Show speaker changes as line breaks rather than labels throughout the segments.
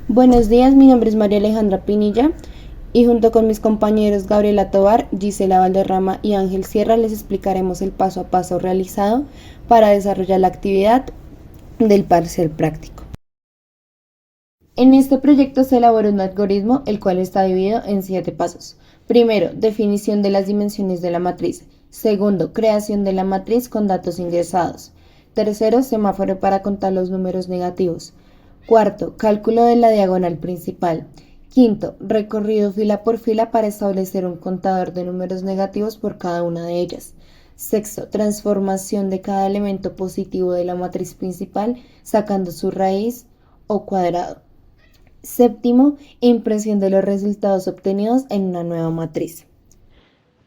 Buenos días, mi nombre es María Alejandra Pinilla y junto con mis compañeros Gabriela Tovar, Gisela Valderrama y Ángel Sierra les explicaremos el paso a paso realizado para desarrollar la actividad del parcial práctico. En este proyecto se elabora un algoritmo el cual está dividido en 7 pasos. Primero, definición de las dimensiones de la matriz. Segundo, creación de la matriz con datos ingresados. Tercero, semáforo para contar los números negativos. Cuarto, cálculo de la diagonal principal. Quinto, recorrido fila por fila para establecer un contador de números negativos por cada una de ellas. Sexto, transformación de cada elemento positivo de la matriz principal sacando su raíz o cuadrado. Séptimo, impresión de los resultados obtenidos en una nueva matriz.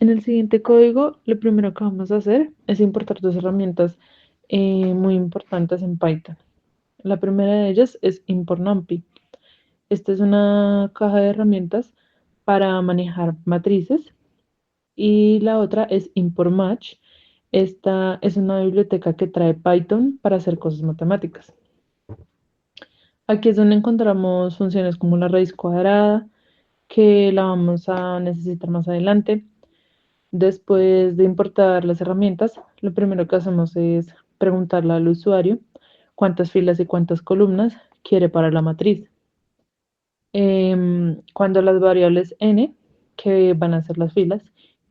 En el siguiente código, lo primero que vamos a hacer es importar dos herramientas muy importantes en Python. La primera de ellas es import numpy. Esta es una caja de herramientas para manejar matrices y la otra es import match. Esta es una biblioteca que trae Python para hacer cosas matemáticas. Aquí es donde encontramos funciones como la raíz cuadrada, que la vamos a necesitar más adelante. Después de importar las herramientas, lo primero que hacemos es preguntarle al usuario cuántas filas y cuántas columnas quiere para la matriz. Cuando las variables n, que van a ser las filas,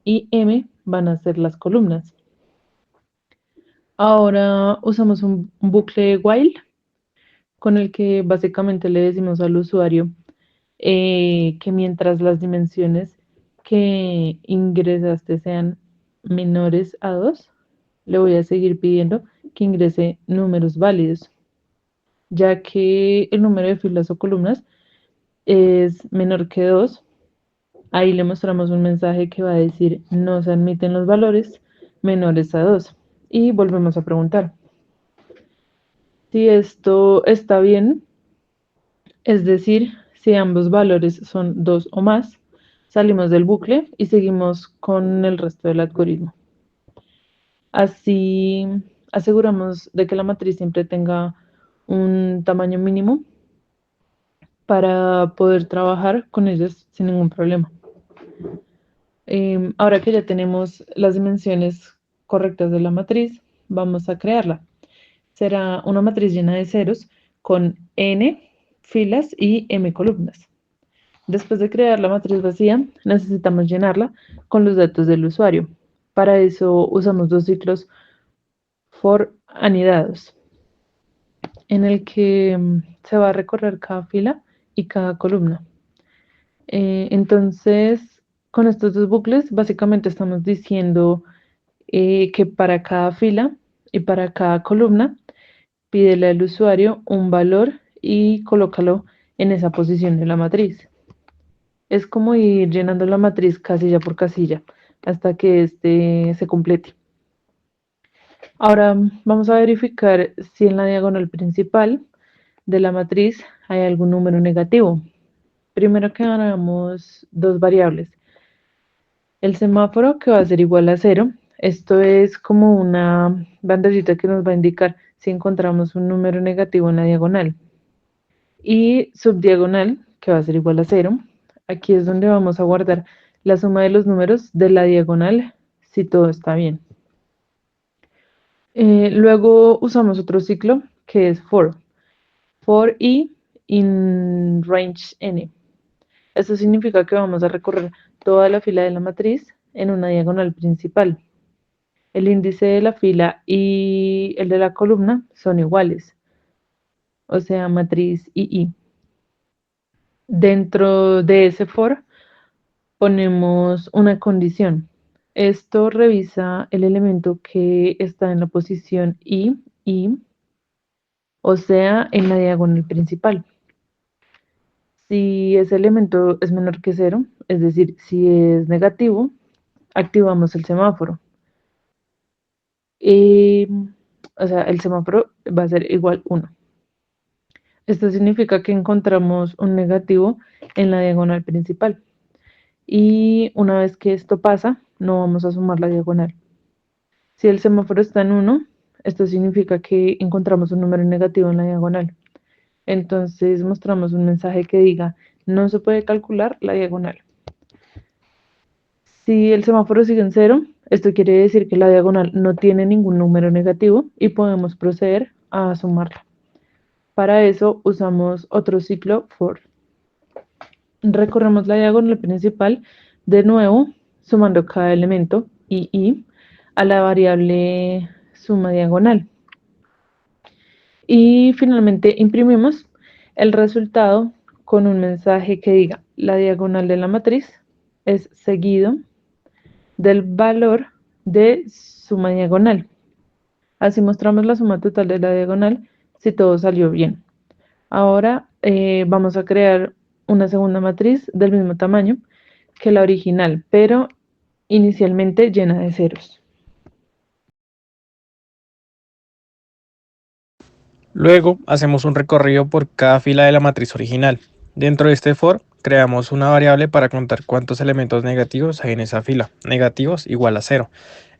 y m van a ser las columnas. Ahora usamos un bucle while con el que básicamente le decimos al usuario que mientras las dimensiones que ingresaste sean menores a 2, le voy a seguir pidiendo que ingrese números válidos, ya que el número de filas o columnas es menor que 2. Ahí le mostramos un mensaje que va a decir no se admiten los valores menores a 2 y volvemos a preguntar. Si esto está bien, es decir, si ambos valores son 2 o más, salimos del bucle y seguimos con el resto del algoritmo. Así aseguramos de que la matriz siempre tenga un tamaño mínimo para poder trabajar con ellas sin ningún problema. Ahora que ya tenemos las dimensiones correctas de la matriz, vamos a crearla. Será una matriz llena de ceros con n filas y m columnas. Después de crear la matriz vacía, necesitamos llenarla con los datos del usuario. Para eso usamos dos ciclos for anidados, en el que se va a recorrer cada fila y cada columna. Entonces, con estos dos bucles, básicamente estamos diciendo que para cada fila y para cada columna, pídele al usuario un valor y colócalo en esa posición de la matriz. Es como ir llenando la matriz casilla por casilla hasta que este se complete. Ahora vamos a verificar si en la diagonal principal de la matriz hay algún número negativo. Primero que ganamos dos variables. El semáforo que va a ser igual a 0. Esto es como una bandejita que nos va a indicar si encontramos un número negativo en la diagonal. Y subdiagonal que va a ser igual a 0. Aquí es donde vamos a guardar la suma de los números de la diagonal si todo está bien. Luego usamos otro ciclo que es for i in range n. Esto significa que vamos a recorrer toda la fila de la matriz en una diagonal principal. El índice de la fila y el de la columna son iguales, o sea, matriz i. Dentro de ese for ponemos una condición. Esto revisa el elemento que está en la posición i, o sea, en la diagonal principal. Si ese elemento es menor que 0, es decir, si es negativo, activamos el semáforo. O sea, el semáforo va a ser igual 1. Esto significa que encontramos un negativo en la diagonal principal. Y una vez que esto pasa, no vamos a sumar la diagonal. Si el semáforo está en 1, esto significa que encontramos un número negativo en la diagonal. Entonces mostramos un mensaje que diga, no se puede calcular la diagonal. Si el semáforo sigue en cero, esto quiere decir que la diagonal no tiene ningún número negativo y podemos proceder a sumarla. Para eso usamos otro ciclo for. Recorremos la diagonal principal de nuevo, sumando cada elemento y a la variable suma diagonal. Y finalmente imprimimos el resultado con un mensaje que diga la diagonal de la matriz es seguido del valor de suma diagonal. Así mostramos la suma total de la diagonal si todo salió bien. Ahora vamos a crear una segunda matriz del mismo tamaño que la original, pero inicialmente llena de ceros.
Luego hacemos un recorrido por cada fila de la matriz original. Dentro de este for creamos una variable para contar cuántos elementos negativos hay en esa fila. Negativos igual a 0.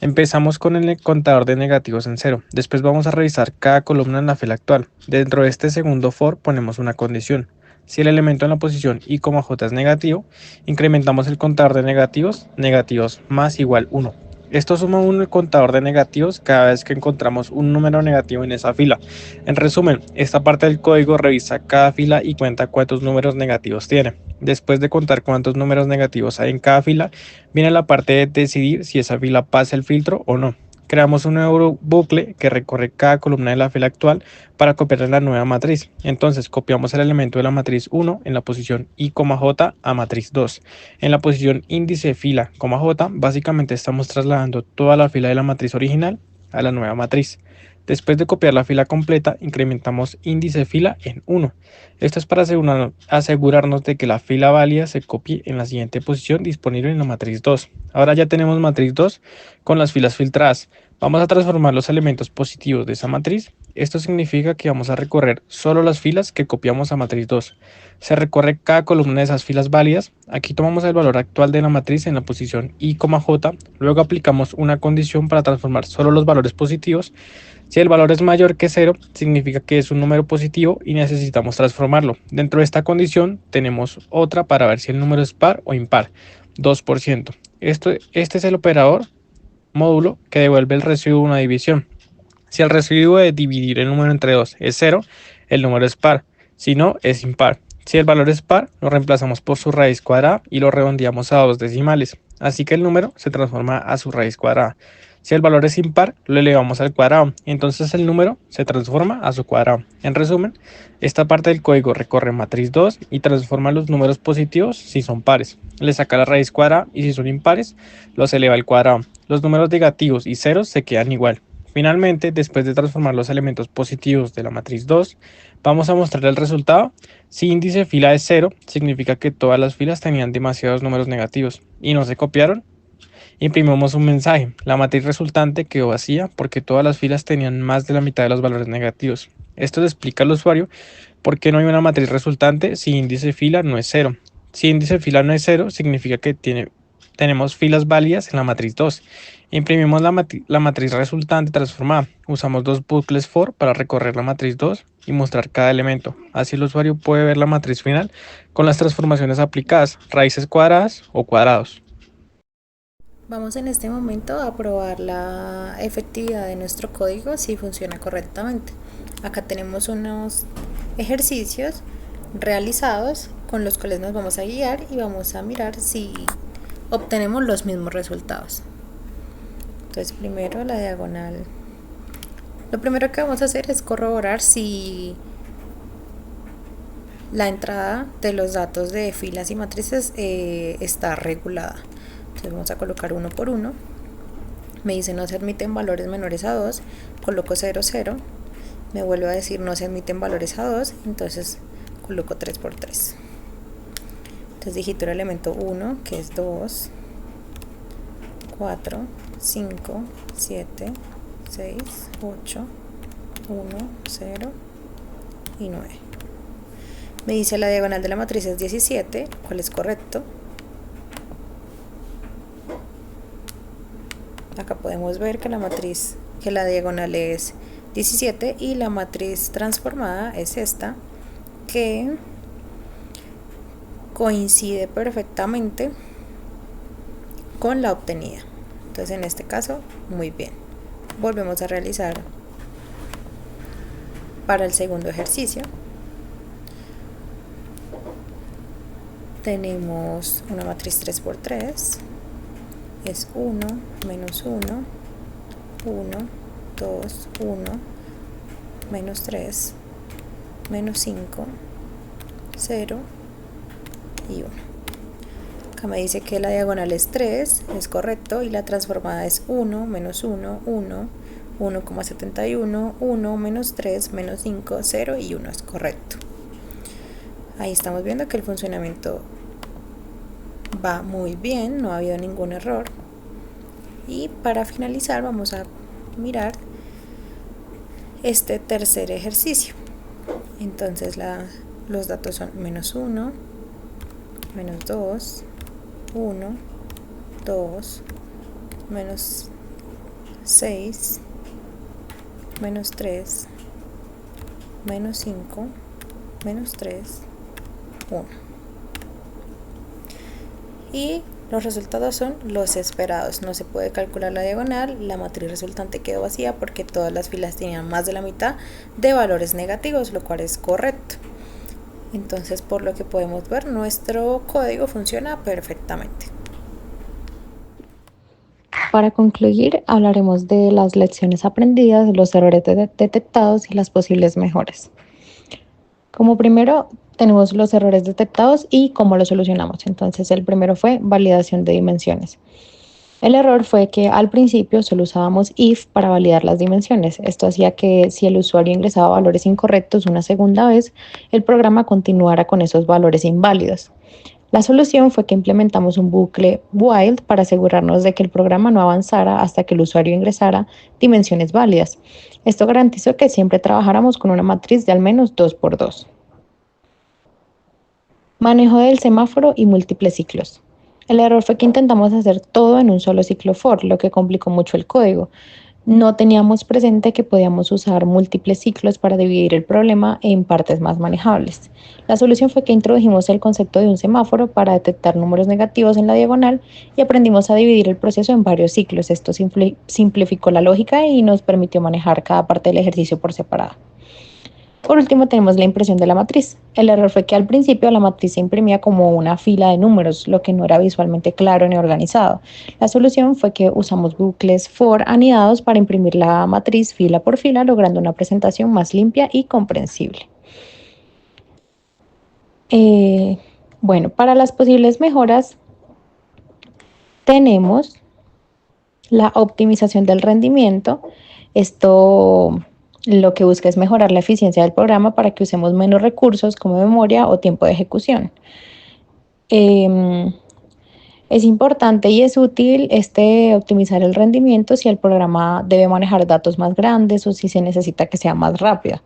Empezamos con el contador de negativos en 0. Después vamos a revisar cada columna en la fila actual. Dentro de este segundo for ponemos una condición. Si el elemento en la posición i, j es negativo, incrementamos el contador de negativos, negativos más igual 1. Esto suma un contador de negativos cada vez que encontramos un número negativo en esa fila. En resumen, esta parte del código revisa cada fila y cuenta cuántos números negativos tiene. Después de contar cuántos números negativos hay en cada fila, viene la parte de decidir si esa fila pasa el filtro o no. Creamos un nuevo bucle que recorre cada columna de la fila actual para copiar en la nueva matriz. Entonces copiamos el elemento de la matriz 1 en la posición i, j a matriz 2. En la posición índice fila, j, básicamente estamos trasladando toda la fila de la matriz original a la nueva matriz. Después de copiar la fila completa, incrementamos índice fila en 1. Esto es para asegurarnos de que la fila válida se copie en la siguiente posición disponible en la matriz 2. Ahora ya tenemos matriz 2 con las filas filtradas. Vamos a transformar los elementos positivos de esa matriz. Esto significa que vamos a recorrer solo las filas que copiamos a matriz 2. Se recorre cada columna de esas filas válidas. Aquí tomamos el valor actual de la matriz en la posición i, j. Luego aplicamos una condición para transformar solo los valores positivos. Si el valor es mayor que 0, significa que es un número positivo y necesitamos transformarlo. Dentro de esta condición tenemos otra para ver si el número es par o impar, 2%. Este es el operador módulo que devuelve el residuo de una división. Si el residuo de dividir el número entre 2 es 0, el número es par, si no, es impar. Si el valor es par, lo reemplazamos por su raíz cuadrada y lo redondeamos a 2 decimales, así que el número se transforma a su raíz cuadrada. Si el valor es impar, lo elevamos al cuadrado y entonces el número se transforma a su cuadrado. En resumen, esta parte del código recorre matriz 2 y transforma los números positivos si son pares. Le saca la raíz cuadrada y si son impares, los eleva al cuadrado. Los números negativos y ceros se quedan igual. Finalmente, después de transformar los elementos positivos de la matriz 2, vamos a mostrar el resultado. Si índice fila es 0, significa que todas las filas tenían demasiados números negativos y no se copiaron. Imprimimos un mensaje. La matriz resultante quedó vacía porque todas las filas tenían más de la mitad de los valores negativos. Esto le explica al usuario por qué no hay una matriz resultante si índice fila no es 0. Si índice fila no es 0, significa que tenemos filas válidas en la matriz 2. Imprimimos la matriz resultante transformada. Usamos dos bucles for para recorrer la matriz 2 y mostrar cada elemento. Así el usuario puede ver la matriz final con las transformaciones aplicadas, raíces cuadradas o cuadrados.
Vamos en este momento a probar la efectividad de nuestro código si funciona correctamente. Acá tenemos unos ejercicios realizados con los cuales nos vamos a guiar y vamos a mirar si obtenemos los mismos resultados. Entonces primero la diagonal. Lo primero que vamos a hacer es corroborar si la entrada de los datos de filas y matrices está regulada. Entonces vamos a colocar uno por uno. Me dice no se admiten valores menores a 2. Coloco 0, 0. Me vuelve a decir no se admiten valores a 2. Entonces coloco 3 por 3. Entonces digito el elemento 1, que es 2, 4, 5, 7, 6, 8, 1, 0 y 9. Me dice la diagonal de la matriz es 17, cuál es correcto. Acá podemos ver que la diagonal es 17 y la matriz transformada es esta, que coincide perfectamente con la obtenida. Entonces en este caso, muy bien. Volvemos a realizar para el segundo ejercicio. Tenemos una matriz 3×3, es 1, menos 1, 1, 2, 1, menos 3, menos 5, 0 y 1. Acá me dice que la diagonal es 3, es correcto, y la transformada es 1, menos 1, 1, 1,71, 1, menos 3, menos 5, 0 y 1 es correcto. Ahí estamos viendo que el funcionamiento va muy bien, no ha habido ningún error. Y para finalizar vamos a mirar este tercer ejercicio. Entonces los datos son menos 1, menos 2, 1, 2, menos 6, menos 3, menos 5, menos 3, 1. Y los resultados son los esperados. No se puede calcular la diagonal, la matriz resultante quedó vacía porque todas las filas tenían más de la mitad de valores negativos, lo cual es correcto. Entonces, por lo que podemos ver, nuestro código funciona perfectamente.
Para concluir, hablaremos de las lecciones aprendidas, los errores detectados y las posibles mejoras. Como primero, tenemos los errores detectados y cómo los solucionamos. Entonces, el primero fue validación de dimensiones. El error fue que al principio solo usábamos if para validar las dimensiones. Esto hacía que si el usuario ingresaba valores incorrectos una segunda vez, el programa continuara con esos valores inválidos. La solución fue que implementamos un bucle while para asegurarnos de que el programa no avanzara hasta que el usuario ingresara dimensiones válidas. Esto garantizó que siempre trabajáramos con una matriz de al menos 2×2. Manejo del semáforo y múltiples ciclos. El error fue que intentamos hacer todo en un solo ciclo for, lo que complicó mucho el código. No teníamos presente que podíamos usar múltiples ciclos para dividir el problema en partes más manejables. La solución fue que introdujimos el concepto de un semáforo para detectar números negativos en la diagonal y aprendimos a dividir el proceso en varios ciclos. Esto simplificó la lógica y nos permitió manejar cada parte del ejercicio por separado. Por último, tenemos la impresión de la matriz. El error fue que al principio la matriz se imprimía como una fila de números, lo que no era visualmente claro ni organizado. La solución fue que usamos bucles for anidados para imprimir la matriz fila por fila, logrando una presentación más limpia y comprensible. Bueno, para las posibles mejoras tenemos la optimización del rendimiento. Esto lo que busca es mejorar la eficiencia del programa para que usemos menos recursos como memoria o tiempo de ejecución. Es importante y es útil optimizar el rendimiento si el programa debe manejar datos más grandes o si se necesita que sea más rápido.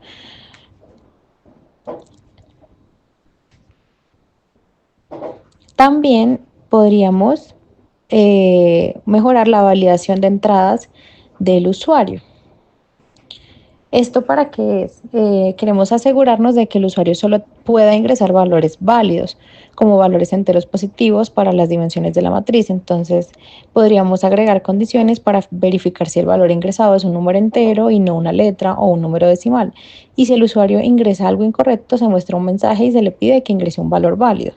También podríamos mejorar la validación de entradas del usuario. ¿Esto para qué es? Queremos asegurarnos de que el usuario solo pueda ingresar valores válidos, como valores enteros positivos para las dimensiones de la matriz. Entonces, podríamos agregar condiciones para verificar si el valor ingresado es un número entero y no una letra o un número decimal. Y si el usuario ingresa algo incorrecto, se muestra un mensaje y se le pide que ingrese un valor válido.